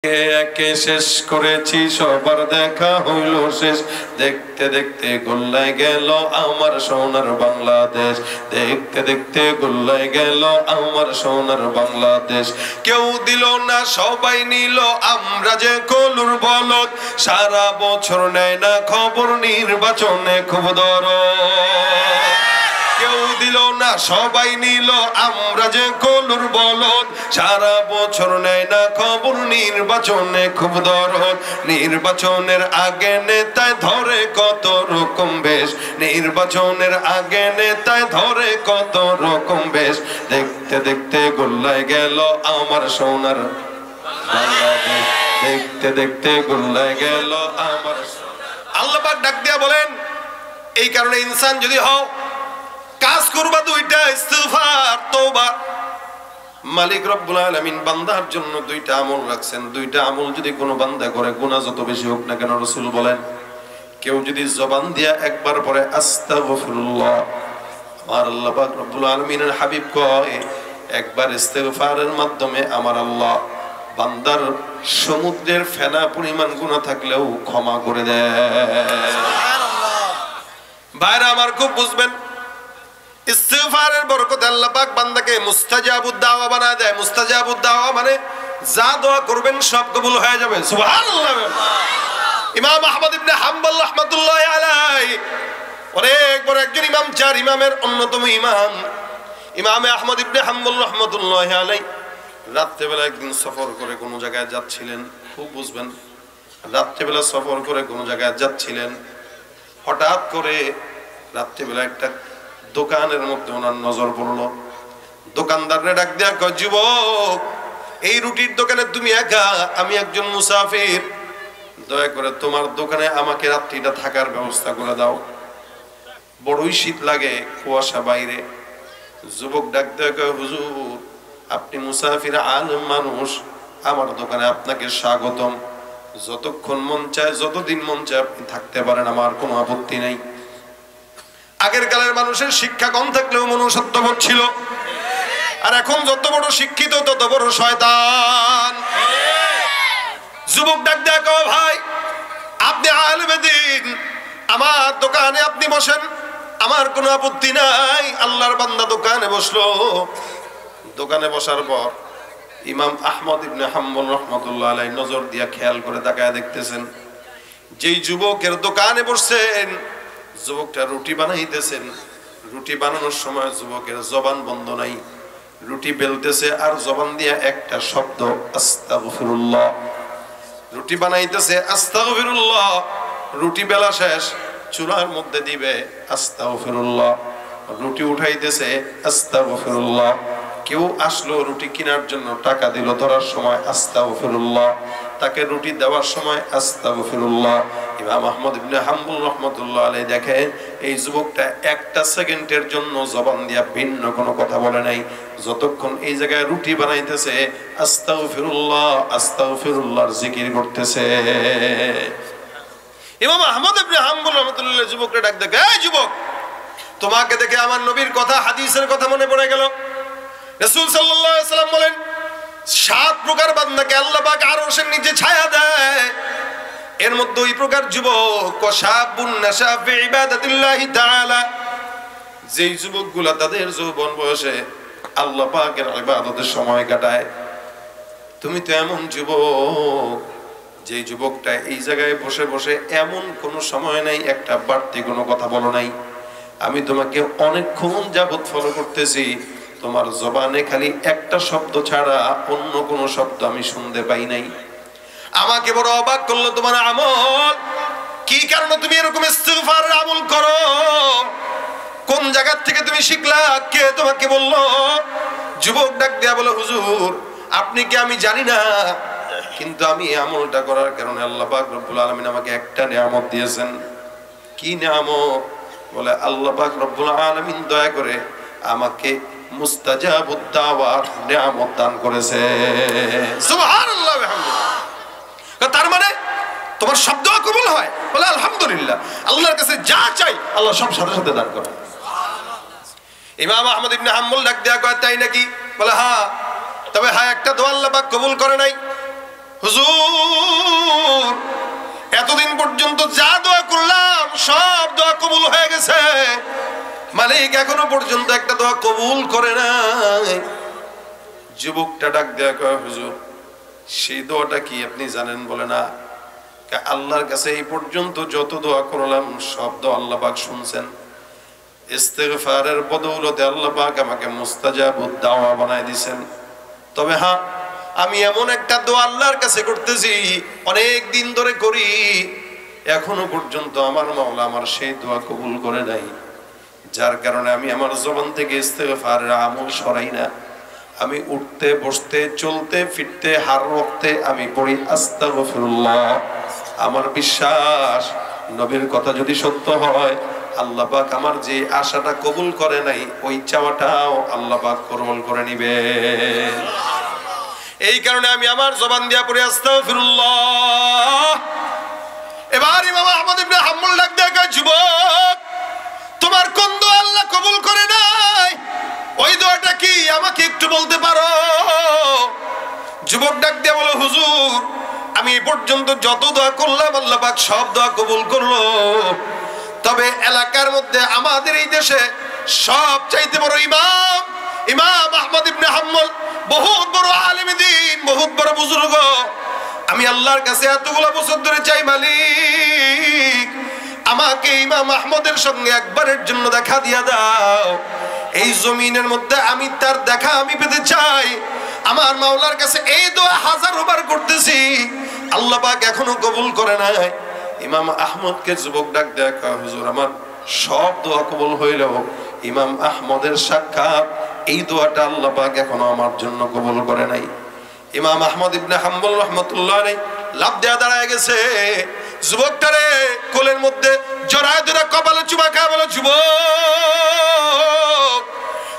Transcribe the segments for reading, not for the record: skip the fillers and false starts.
একে শেষ করেছি সবার দেখা হইল শেষ, দেখতে দেখতে গোল্লায় গেল আমার সোনার বাংলাদেশ, দেখতে দেখতে গোল্লায় গেল আমার সোনার বাংলাদেশ। কেউ দিল না সবাই নিল, আমরা যে কলুর বলদ, সারা বছর নেয় না খবর, নির্বাচনে খুব দরদ। কেউ দিল না সবাই নিল, আমরা যে কলুর বলদ, সারা বছর নেয় না খবর, নির্বাচনে খুব দরদ। নির্বাচনের আগে নেতায় ধরে কত রকম বেশ, নির্বাচনের আগে নেতায় ধরে কত রকম বেশ, দেখতে দেখতে গোল্লায় গেল আমার সোনার বাংলাদেশ, দেখতে দেখতে গোল্লায় গেল আমার। আল্লাহ পাক ডাক দিয়া বলেন, এই কারণে ইনসান যদি হও কাজ করবা দুইটা, ইস্তিগফার তওবা। মালিক রব্বুল আলামিন বান্দার জন্য দুইটা আমল রাখছেন, দুইটা আমল যদি কোনো বান্দা করে, গুনাহ যত বেশি হোক না কেন, রাসূল বলেন কেউ যদি জবান দিয়া একবার পড়ে আস্তাগফিরুল্লাহ, আমার আল্লাহ পাক রব্বুল আলামিনের হাবিব কয় একবার ইস্তিগফারের মাধ্যমে আমার আল্লাহ বান্দার সমুদ্রের ফেনা পরিমাণ গুনাহ থাকলেও ক্ষমা করে দেয়। সুবহানাল্লাহ। ভাইরা আমার খুব বুঝবেন, ইস্তিগফারের বরকতে আল্লাহ পাক বান্দাকে মুস্তাজাবুদ দাওয়া বানায় দেয়। মুস্তাজাবুদ দাওয়া মানে যা দোয়া করবেন সব কবুল হয়ে যাবে। সুবহানাল্লাহ। ইমাম আহমদ ইবনে হাম্বল রাহমাতুল্লাহি আলাইহি অনেক বড় একজন ইমাম, চার ইমামের অন্যতম ইমাম। ইমামে আহমদ ইবনে হাম্বল রাহমাতুল্লাহি আলাইহি রাত্রিবেলা একদিন সফর করে কোনো জায়গায় যাচ্ছিলেন, খুব বুঝবেন, রাত্রিবেলা সফর করে কোনো জায়গায় যাচ্ছিলেন, হঠাৎ করে রাত্রিবেলা একটা দোকানের মধ্যে ওনার নজর পড়লো। দোকানদাররে ডাক দেয়া কয়, যুবক এই রুটির দোকানে তুমি একা, আমি একজন মুসাফির, দয়া করে তোমার দোকানে আমাকে রাত্রিটা থাকার ব্যবস্থা করে দাও, বড়ই শীত লাগে, কুয়াশা বাইরে। যুবক ডাক দেয়া কয়, হুজুর আপনি মুসাফির আলেম মানুষ, আমার দোকানে আপনাকে স্বাগতম, যতক্ষণ মন চায় যতদিন মন চায় আপনি থাকতে পারেন, আমার কোনো আপত্তি নেই। আগের কালের মানুষের শিক্ষা কম থাকলেও মনুষ্যত্ববোধ ছিল, আর এখন যত বড় শিক্ষিত তত বড় শয়তান। যুবক ডাক দেয়া কয়, ভাই আপনি আলেম দ্বীন, আমার দোকানে আপনি বসেন, আমার কোনো আপত্তি নাই। আল্লাহর বান্দা দোকানে বসলো। দোকানে বসার পর ইমাম আহমদ ইবনে হাম্বল রাহমাতুল্লাহি আলাইহি নজর দিয়া খেয়াল করে তাকায় দেখতেছেন, যেই যুবকের দোকানে বসছেন যুবকটা রুটি বানাইতেছেন। রুটি বানানোর সময় যুবকের জবান বন্ধ নাই, রুটি বেলতেছে আর জবান দিয়া একটা শব্দ আস্তাগফিরুল্লাহ। রুটি বানাইতেছে আস্তাগফিরুল্লাহ, রুটি বেলা শেষ, চুলার মধ্যে দিবে আস্তাগফিরুল্লাহ, রুটি উঠাইতেছে আস্তাগফিরুল্লাহ। কেউ আসলো রুটি কেনার জন্য, টাকা দিল, ধরার সময় আস্তাগফিরুল্লাহ, তাকে রুটি দেওয়ার সময় আস্তাগফিরুল্লাহ। ইমাম আহমদ ইবনে হাম্বল রাহমাতুল্লাহি আলাইহি দেখেন এই যুবকটা একটা সেকেন্ডের জন্য জবান দিয়া ভিন্ন কোনো কথা বলে নাই, যতক্ষণ এই জায়গায় রুটি বানাইতেছে আস্তাগফিরুল্লাহ আস্তাগফিরুল্লাহর জিকির করতেছে। ইমাম আহমদ ইবনে হাম্বল রাহমাতুল্লাহি আলাইহি যুবককে ডাক দেখে, এই যুবক তোমাকে দেখে আমার নবীর কথা, হাদিসের কথা মনে পড়ে গেল। রাসূল সাল্লাল্লাহু আলাইহি ওয়াসাল্লাম বলেন 7 প্রকার বান্দাকে আল্লাহ পাক আরশের নিচে ছায়া দেয়, এর মধ্যে ওই প্রকার যুবক কশাবুন নাশা ফি ইবাদাতিল্লাহি তাআলা, যেই যুবকগুলা তাদের যৌবন বয়সে আল্লাহ পাকের ইবাদতের সময় কাটায়। তুমি তো এমন যুবক, যেই যুবকটা এই জায়গায় বসে বসে এমন কোনো সময় নাই একটা বাড়তি কোনো কথা বলো নাই। আমি তোমাকে অনেকক্ষণ যাবত ফলো করতেছি, তোমার জবানে খালি একটা শব্দ ছাড়া অন্য কোনো শব্দ আমি শুনতে পাই নাই। আমাকে বড় অবাক করলো তোমার আমল, কি কারণে তুমি এরকম ইস্তিগফারের আমল করো? কোন জায়গা থেকে তুমি শিখলা? কে তোমাকে বললো? যুবক ডাক দিয়া বলে, হুজুর আপনি কি আমি জানি না, কিন্তু আমি এই আমলটা করার কারণে আল্লাহ পাক রব্বুল আলামিন আমাকে একটা নিয়ামত দিয়েছেন। কি নিয়ামত? বলে আল্লাহ পাক রব্বুল আলামিন দয়া করে আমাকে মুস্তাজাবুদ দাওয়ার নিয়ামত দান করেছে। সুবহানাল্লাহ ওয়া বিহামদিহি। তার মানে তোমার শব্দ কবুল হয়? বলে আলহামদুলিল্লাহ, আল্লাহর কাছে যা চাই আল্লাহ সব সাথে সাথে দান করে। ইমাম আহমদ ইবনে হাম্বল ডাক দেয়া কয়, তাই নাকি? বলে হ্যাঁ। তবে হ্যাঁ, একটা দোয়া আল্লাহ পাক কবুল করে নাই। হুজুর এতদিন পর্যন্ত যা দোয়া করলাম সব দোয়া কবুল হয়ে গেছে, মালিক এখনো পর্যন্ত একটা দোয়া কবুল করে নাই। যুবকটা ডাক দেয়া কয়, হুজুর সেই দোয়াটা কি আপনি জানেন? বলে না। আল্লাহর কাছে এই পর্যন্ত যত দোয়া করলাম সব দোয়া আল্লাহ পাক শুনছেন। ইস্তিগফারের বদৌলতে আল্লাহ পাক আমাকে মুস্তাজাবুদ দাওয়া বানায় দিয়েছেন। তবে হ্যাঁ, আমি এমন একটা দোয়া আল্লাহর কাছে করতেছি, অনেক দিন ধরে করি, এখনো পর্যন্ত আমার মাওলা আমার সেই দোয়া কবুল করে নাই। যার কারণে আমি আমার জবান থেকে ইস্তিগফারের আমল সরাই না। আমি উঠতে বসতে চলতে ফিরতে হার ওয়াক্তে আমি পড়ি আস্তাগফিরুল্লাহ। আমার বিশ্বাস নবীর কথা যদি সত্য হয়, আল্লাহ পাক আমার যে আশাটা কবুল করে নাই ওই চাওয়াটাও আল্লাহ পাক কবুল করে নিবে। এই কারণে আমি আমার জবান দিয়া পড়ি আস্তাগফিরুল্লাহ। এবার ইমাম আহমদ ইবনে হাম্বল ডাক দেয়া কয়, যুবক তোমার কোন দোয়া আল্লাহ কবুল করে নাই? ওই দোয়াটা কি আমাকে একটু বলতে পারো? যুবক ডাক দিয়ে বলে, হুজুর আমি এই পর্যন্ত যত দোয়া করলাম আল্লাহ পাক সব দোয়া কবুল করলো, তবে এলাকার মধ্যে আমাদের এই দেশে সবচাইতে বড় ইমাম আহমদ ইবনে হাম্বল, বহুত বড় আলেম দ্বীন, বহুত বড় বুজুর্গ। আমি আল্লাহর কাছে এতগুলো বছর ধরে চাই, মালিক আমাকে ইমাম আহমদের সঙ্গে একবারের জন্য দেখা দিয়া দাও। এই জমিনের মধ্যে আমি তার দেখা আমি পেতে চাই। আমার মাওলার কাছে এই দোয়া হাজারবার করতেছি, আল্লাহ পাক এখনো কবুল করে নাই। ইমাম আহমদকে যুবক ডাক দেয়া কয়, হুজুর আমার সব দোয়া কবুল হইলেও ইমাম আহমদের সাক্ষাৎ এই দোয়াটা আল্লাহ পাক এখনো আমার জন্য কবুল করে নাই। ইমাম আহমদ ইবনে হাম্বল রাহমাতুল্লাহ আলাইহি লাফ দেয়া দাঁড়ায় গেছে, যুবকটারে কোলের মধ্যে জড়ায় ধরে কপালে চুমা খায় বলে, যুবক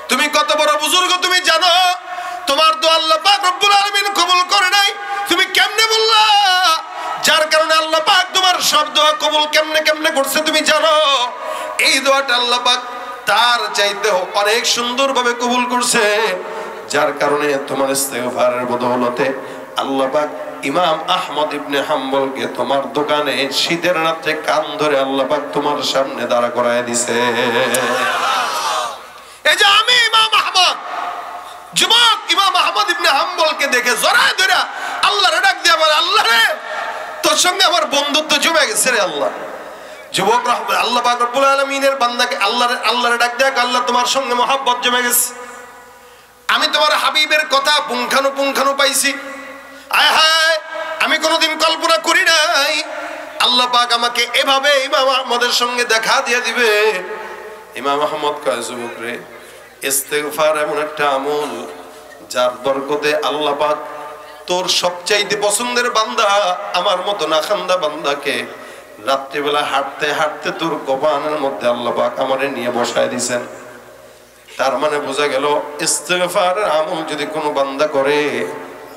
তুমি কত বড় বুজুর্গ তুমি জানো? তোমার দোয়া আল্লাহ পাক রব্বুল আলামিন কবুল করে নাই, তুমি কেমনে বললা? যার কারণে আল্লাহ পাক তোমার সব দোয়া কবুল কেমনে করছে তুমি জানো? এই দোয়াটা আল্লাহ পাক তার চাইতেও অনেক সুন্দরভাবে কবুল করছে। যার কারণে তোমার ইস্তিগফারের বদৌলতে আল্লাহ পাক ইমাম আহমদ ইবনে হাম্বলকে তোমার দোকানে শীতের রাতে কান ধরে আল্লাহ পাক তোমার সামনে দাঁড়া করায় দিছে। এই যে আমি ইমাম আহমদ, যুবক ইমাম আহমদ ইবনে হাম্বলকে দেখে জড়ায় ধরে আল্লাহরে ডাক দিয়ে বলে, আল্লাহ রে তোর সঙ্গে আমার বন্ধুত্ব জমে গেছে রে আল্লাহ। যুবক আল্লাহ পাক রব্বুল আলামিনের বান্দাকে আল্লাহরে ডাক দেয়া, আল্লাহ তোমার সঙ্গে মহব্বত জমে গেছে, আমি তোমার হাবিবের কথা পুঙ্খানু পাইছি। আয় হায়, আমি কোনোদিন কল্পনা করি নাই আল্লাহ পাক আমাকে এভাবে ইমাম আহমদের সঙ্গে দেখা দিয়ে দিবে। ইমাম আহমদ কয়, যুবক রে ইস্তিগফার এমন একটা আমল যার বরকতে আল্লাহ পাক তোর সবচাইতে পছন্দের বান্দা আমার মতো নাখান্দা বান্দাকে রাত্রিবেলা হাঁটতে হাঁটতে তোর কপানের মধ্যে আল্লাহ পাক আমারে নিয়ে বসায় দিয়েছেন। তার মানে বোঝা গেল ইস্তিগফারের আমল যদি কোনো বান্দা করে,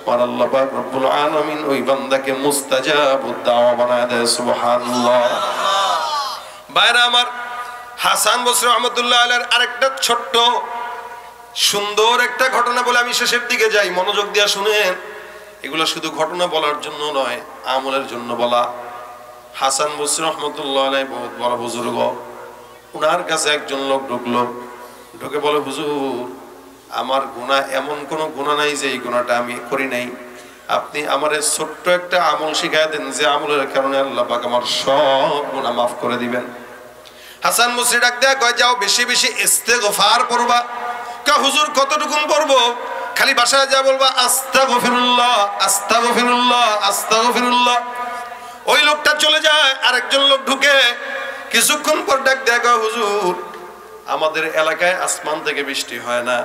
আমার আল্লাহ পাক রব্বুল আলামিন ওই বান্দাকে মুস্তাজাবুদ দাওয়া বানায় দেয়। সুবহানাল্লাহ। বাইরে আমার হাসান বসরি রহমাতুল্লাহ আলাইহির আরেকটা ছোট্ট সুন্দর একটা ঘটনা বলে আমি শেষের দিকে যাই, মনোযোগ দিয়ে শুনেন। এগুলো শুধু ঘটনা বলার জন্য নয়, আমলের জন্য বলা। হাসান বসরি রহমাতুল্লাহ আলাইহি বহুত বড় বুজুর্গ। উনার কাছে একজন লোক ঢুকলো, ঢুকে বলে, হুজুর আমার গুনাহ এমন কোনো গুনাহ নাই যে এই গুনাহটা আমি করি নাই, আপনি আমারে ছোট্ট একটা আমল শিখায় দেন যে আমলের কারণে আল্লাহ পাক আমার সব গুনাহ মাফ করে দিবেন। হাসান বসরি ডাক দেয়া কয়, যাও বেশি বেশি ইস্তিগফার পড়বা। কয়, হুজুর কতটুকুন পড়বো? খালি বাসায় যা বলবা আস্তাগফিরুল্লাহ আস্তাগফিরুল্লাহ আস্তাগফিরুল্লাহ। ওই লোকটা চলে যায়, আরেকজন লোক ঢুকে। কিছুক্ষণ পর ডাক দেয়া কয়, হুজুর আমাদের এলাকায় আসমান থেকে বৃষ্টি হয় না,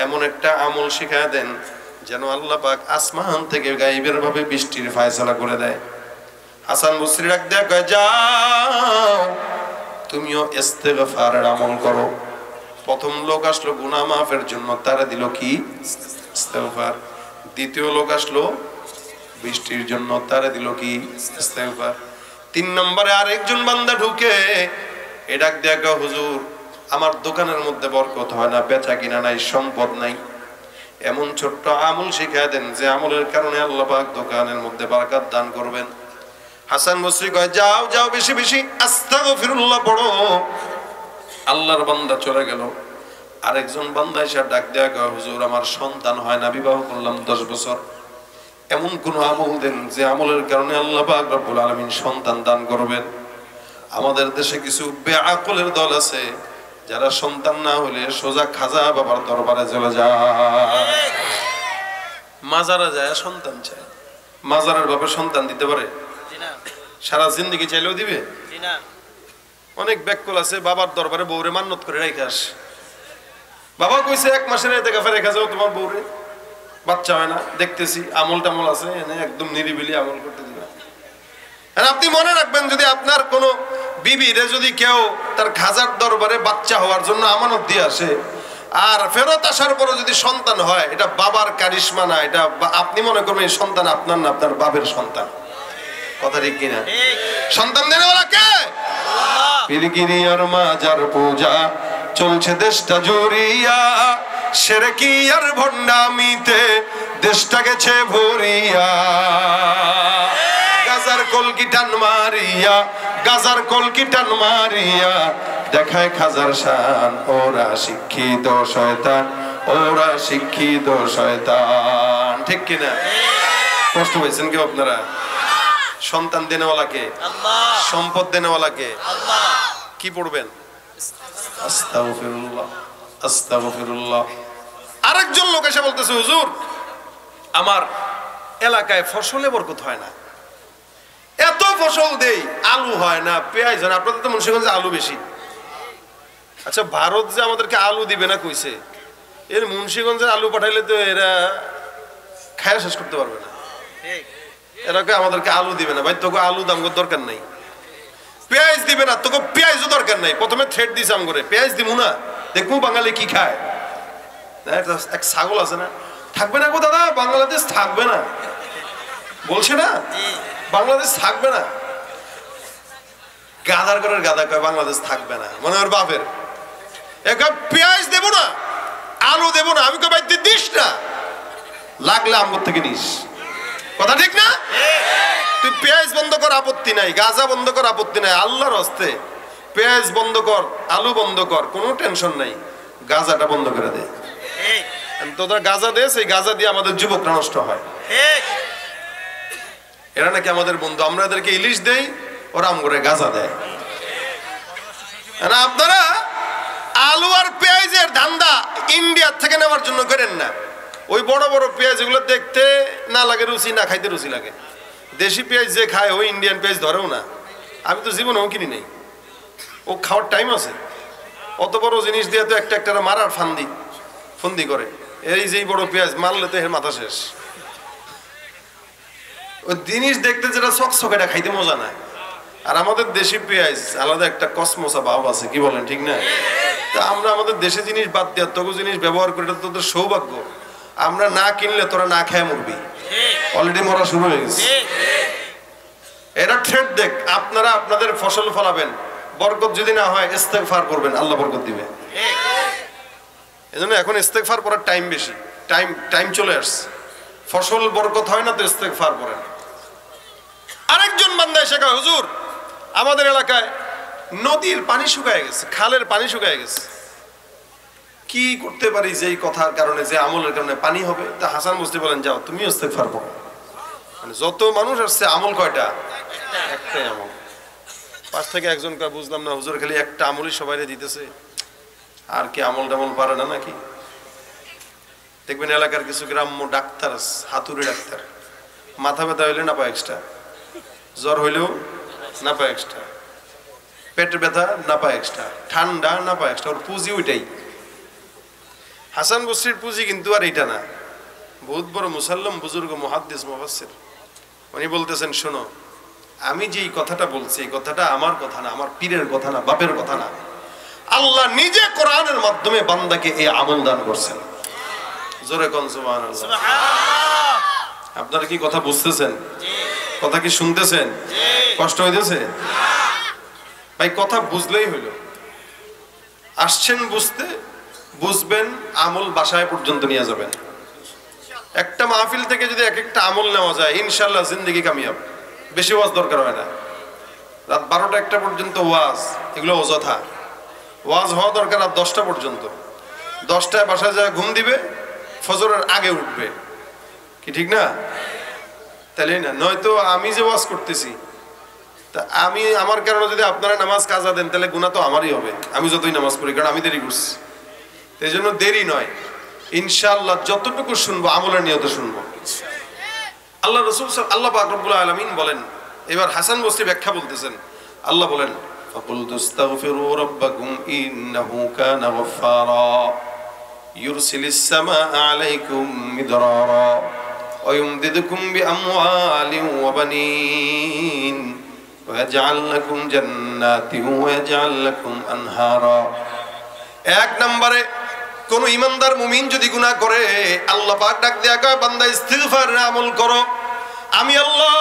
এমন একটা আমল শিখায় দেন যেন আল্লাহ পাক আসমান থেকে গায়েবের ভাবে বৃষ্টির ফয়সালা করে দেয়। হাসান বসরি ডাক দেয়া কয়, যাও তুমিও ইস্তিগফারের আমল করো। প্রথম লোক আসলো গুনাহ মাফের জন্য, তারা দিল কি? ইস্তিগফার। দ্বিতীয় লোক আসলো বৃষ্টির জন্য, তারা দিল কি? ইস্তিগফার। 3 নম্বরে আরেকজন বান্দা ঢুকে, এ ডাক দেয়া কয়, হুজুর আমার দোকানের মধ্যে বরকত হয় না, বেচা কিনা নাই, সম্পদ নাই, এমন ছোট্ট আমল শিখায় দেন যে আমলের কারণে আল্লাহ পাক দোকানের মধ্যে বারাকাত দান করবেন। হাসান বসরি কয়, যাও যাও বেশি বেশি আস্তাগফিরুল্লাহ পড়ো। আল্লাহর বান্দা চলে গেল। আরেকজন বান্দা এসে ডাক দেয়া কয়, হুজুর আমার সন্তান হয় না, বিবাহ করলাম 10 বছর, এমন কোন আমল দেন যে আমলের কারণে আল্লাহ পাক রব্বুল আলামিন সন্তান দান করবেন। আমাদের দেশে কিছু বেআকলের দল আছে যারা সন্তান না হলে সোজা খাজা বাবার দরবারে চলে যায়, মাজারে যায় সন্তান চায়। মাজারের বাবা সন্তান দিতে পারে? সারা জিন্দগি চাইলেও দিবে? অনেক ব্যাককল আছে বাবার দরবারে বউরে মান্নত করে রেখে আসে। বাবা কইছে 1 মাসের ইতিকাফে রেখে যাও তোমার বউরে, বাচ্চা হয় না, দেখতেছি আমল টামল আছে, এনে একদম নিরিবিলি আমল করতে দিবে। আর আপনি মনে রাখবেন, যদি আপনার কোনো বিবিরে যদি কেউ তার খাজার দরবারে বাচ্চা হওয়ার জন্য আমানত দিয়ে আসে, আর ফেরত আসার পরে যদি সন্তান হয়, এটা বাবার কারিশমা না, এটা আপনি মনে করবেন এই সন্তান আপনার না, আপনার বাবের সন্তান। কথা ঠিক কিনা? সন্তান দেনেওয়ালা কে? পীরগিরি আর মাজার পূজা চলছে দেশটা জুড়িয়া, শিরকি আর ভণ্ডামিতে দেশটা গেছে ভরিয়া। গাজার কলকি টান মারিয়া, গাজার কলকি টান মারিয়া দেখায় খাজার শান। ওরা শিক্ষিত শয়তান, ওরা শিক্ষিত শয়তান। ঠিক কিনা? কষ্ট হয়েছেন কেউ আপনারা? সন্তান দেনেওয়ালাকে, সম্পদ দেনেওয়ালাকে কি পড়বেন? আস্তাগফিরুল্লাহ, আস্তাগফিরুল্লাহ। আরেকজন লোক এসে বলতেছে, হুজুর আমার এলাকায় ফসলে বরকত হয় না, এত ফসল দেই আলু হয় না, পেঁয়াজ হয় না। আপনাদের তো মুন্সিগঞ্জে আলু বেশি। আচ্ছা, ভারত যে আমাদেরকে আলু দিবে না কইছে, এর মুন্সিগঞ্জের আলু পাঠাইলে তো এরা খায়া শেষ করতে পারবে না। এরাকে আমাদেরকে আলু দিবে না, ভাই তোকে আলু দাম দরকার নাই। পেঁয়াজ দিবে না, তোকে পেঁয়াজও দরকার নাই। প্রথমে থ্রেড দিছে আম করে, পেঁয়াজ দিব না, দেখবো বাঙালি কি খায়। এক ছাগল আছে না, থাকবে না গো দাদা, বাংলাদেশ থাকবে না বলছে না, বাংলাদেশ থাকবে না। গাদার ঘরের গাদা কয় বাংলাদেশ থাকবে না, মানে ওর বাপের। পেঁয়াজ দেবো না, আলু দেবো না। আমি কই ভাই দিস না, লাগলে আমগর থেকে নিস। কথা ঠিক না? তুই পেঁয়াজ বন্ধ কর, আপত্তি নাই। গাঁজা বন্ধ কর, আপত্তি নাই। আল্লাহর হস্তে পেঁয়াজ বন্ধ কর, আলু বন্ধ কর, কোনো টেনশন নাই। গাঁজাটা বন্ধ করে দে। তোরা গাঁজা দে, সেই গাঁজা দিয়ে আমাদের যুবকরা নষ্ট হয়। এরা নাকি আমাদের বন্ধু, আমরা এদেরকে ইলিশ দেই, ওরা আম করে গাঁজা দেয়। আপনারা আলু আর পেঁয়াজের ধান্দা ইন্ডিয়ার থেকে নেওয়ার জন্য করেন না। ওই বড় বড় পেঁয়াজ এগুলো দেখতে না লাগে রুচি, না খাইতে রুচি লাগে। দেশি পেঁয়াজ যে খায় ওই ইন্ডিয়ান পেঁয়াজ ধরেও না। আমি তো জীবনেও কিনি নেই, ও খাওয়ার টাইম আছে। অত বড় জিনিস দিয়ে তো একটা একটা মারার ফন্দি করে। এই যে বড় পেঁয়াজ মারলে তো এর মাথা শেষ। ওই জিনিস দেখতে যেটা চকচকে, এটা খাইতে মজা নাই। আর আমাদের দেশি পেঁয়াজ আলাদা একটা কসমসা ভাব আছে, কি বলেন ঠিক না? তা আমরা আমাদের দেশি জিনিস বাদ দিয়ে তবু জিনিস ব্যবহার করি, এটা তোদের সৌভাগ্য। আমরা না কিনলে তোরা না খেয়ে মরবি, অলরেডি মরা শুরু হয়ে গেছে। এটা থ্রেড দেখ, আপনারা আপনাদের ফসল ফলাবেন, বরকত যদি না হয় ইস্তেগফার করবেন, আল্লাহ বরকত দিবে। এজন্য এখন ইস্তেগফার করার টাইম বেশি, টাইম চলে আসছে। ফসল বরকত হয় না তো ইস্তেগফার করেন। আরেকজন বান্দা এসে কয়, হুজুর আমাদের এলাকায় নদীর পানি শুকায় গেছে, খালের পানি শুকায় গেছে, কি করতে পারি যে এই কথার কারণে, যে আমলের কারণে পানি হবে? তা হাসান বসরি বলেন, যাও তুমি ইস্তেগফার করো। মানে যত মানুষ আসছে আমল কয়টা? একটাই আমল। পাশ থেকে একজন কয়, বুঝলাম না হুজুর, খালি একটা আমলই সবাইরে দিতেছে, আর কি আমল টামল পারে না নাকি? দেখবেন এলাকার কিছু গ্রাম্য ডাক্তার আছে, হাতুড়ি ডাক্তার। মাথা ব্যথা হইলে না পায় এক্সট্রা, জ্বর হইলেও না পায় এক্সট্রা, পেটের ব্যথা না পায় এক্সট্রা, ঠান্ডা না পায় এক্সট্রা। ওর পুঁজি ওইটাই। হাসান বসরির পুঁজি কিন্তু আর এইটা না। বহুত বড় মুসাল্লাম, বুজুর্গ, মুহাদ্দিস, মুফাসসির। উনি বলতেছেন, শোনো, আমি যে এই কথাটা বলছি, এই কথাটা আমার কথা না, আমার পীরের কথা না, বাপের কথা না। আল্লাহ নিজে কোরআনের মাধ্যমে বান্দাকে এই আমল দান করছেন। জোরে কোন সুবহানাল্লাহ। আপনারা কি কথা বুঝতেছেন? কথা কি শুনতেছেন? কষ্ট হইতেছে ভাই? কথা বুঝলেই হইল। আসছেন বুঝতে, বুঝবেন, আমল বাসায় পর্যন্ত নিয়ে যাবেন। একটা মাহফিল থেকে যদি এক একটা আমল নেওয়া যায় ইনশাআল্লাহ জিন্দেগি কামিয়াব। বেশি ওয়াজ দরকার হয় না, রাত 12টা 1টা পর্যন্ত ওয়াজ, এগুলো অযথা। ওয়াজ হওয়া দরকার রাত 10টা পর্যন্ত। 10টায় বাসায় যায় ঘুম দিবে, ফজরের আগে উঠবে, কি ঠিক না? তাহলে না, নয়তো আমি যে ওয়াজ করতেছি তা আমি আমার কারণে যদি আপনারা নামাজ কাজা দেন তাহলে গুনাহ তো আমারই হবে, আমি যতই নামাজ পড়ি, কারণ আমি দেরি করছি। এই জন্য দেরি নয়, ইনশাআল্লাহ যতটুকু শুনবো আমলের নিয়তে শুনবো। আল্লাহ রাসূল আল্লাহ পাক রব্বুল আলামিন বলেন, এবার হাসান বসরি ব্যাখ্যা বলতেছেন, আল্লাহ বলেন ফাকুলতু আস্তাগফিরু রাব্বাকুম ইন্নাহু কানা গফফারা ইউরসিলিস সামাআ আলাইকুম মিদরারা ওয়া ইউমদিদুকুম বিআমওয়ালিন ওয়া বানিন ওয়া ইয়াজআল লাকুম জান্নাতিন ওয়া ইয়াজআল লাকুম আনহারা। এক নম্বরে কোন ইমানদার মুমিন যদি গুনাহ করে আল্লাহ পাক ডাক দেয়া কয় বান্দা ইস্তিগফারের আমল করো, আমি আল্লাহ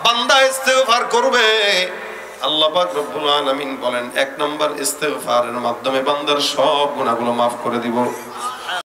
বান্দা ইস্তিগফার করবে। আল্লাহ পাক রব্বুল আলামিন বলেন এক নম্বর ইস্তিগফারের মাধ্যমে বান্দার সব গুনাহগুলো মাফ করে দিব।